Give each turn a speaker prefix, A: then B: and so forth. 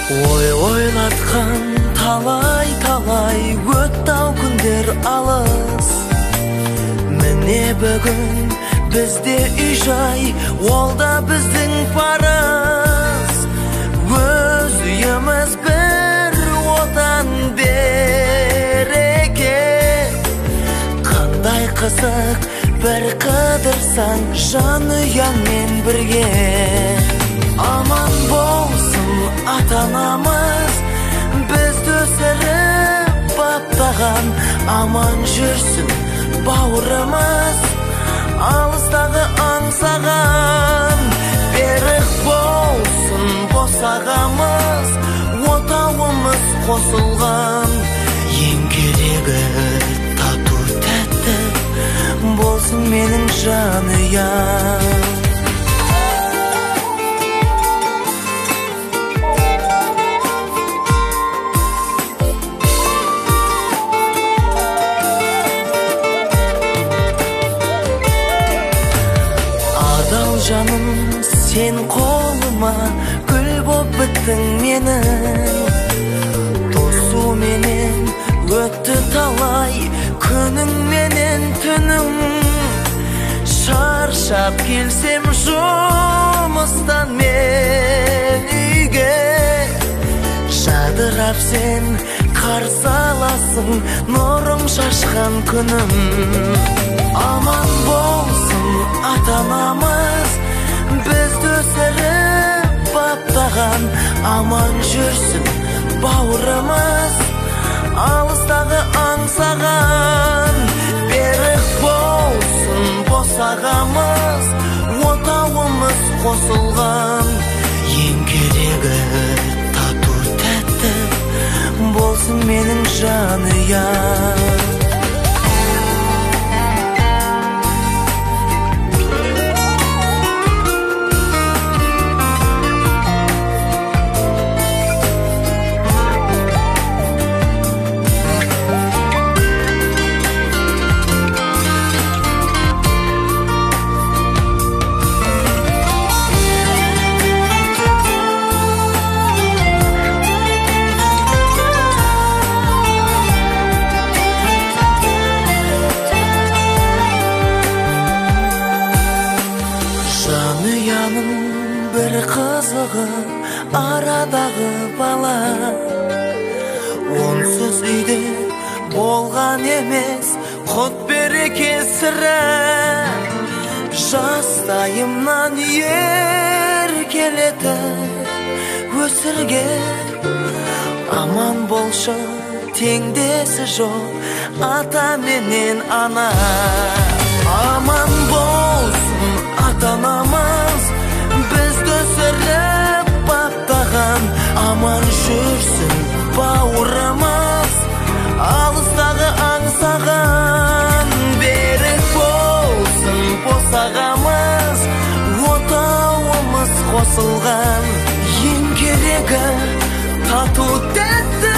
A: Ойлатқан талай өтті-ау күндер алыс. Міне бүгін бізде үй-жай, ол да біздің парыз. Өз үйіміз бір отан береке. Қандай қызық бір қыдырсаң жанұяңмен бірге. Аман болсын ата-анамыз, бізді өсіріп баптаған. Аман жүрсін бауырымыз, алыстағы аңсаған. Берік болсын босағамыз, отауымыз қосылған. Ең керегі тату тәтті болсын менің жанұям. Жаным сен қолыма гүл боп біттің менің. Тосу менен өтті талай күнің менен түнің. Шаршап келсем жұмыстан мен үйге, жадырап сен қарсы аласың нұрың шашқан күнім. Аман болсын ата-анамыз, бізді өсіріп баптаған. Аман жүрсін бауырымыз, алыстағы аңсаған. Берік болсын босағамыз, отауымыз қосылған. Ең керегі тату тәтті болсын менің жанұям. Жанұяның бір қызығы арадағы бала. Онсыз үйде болған емес құт береке сірә. Жастайымнан еркелетіп өсірген. Аман болшы теңдесі жоқ ата менен ана. Аман болсын ата-анамыз, бізді өсіріп баптаған. Аман жүрсін бауырымыз, алыстағы аңсаған. Берік болсын босағамыз, отауымыз қосылған. Ең керегі тату тәтті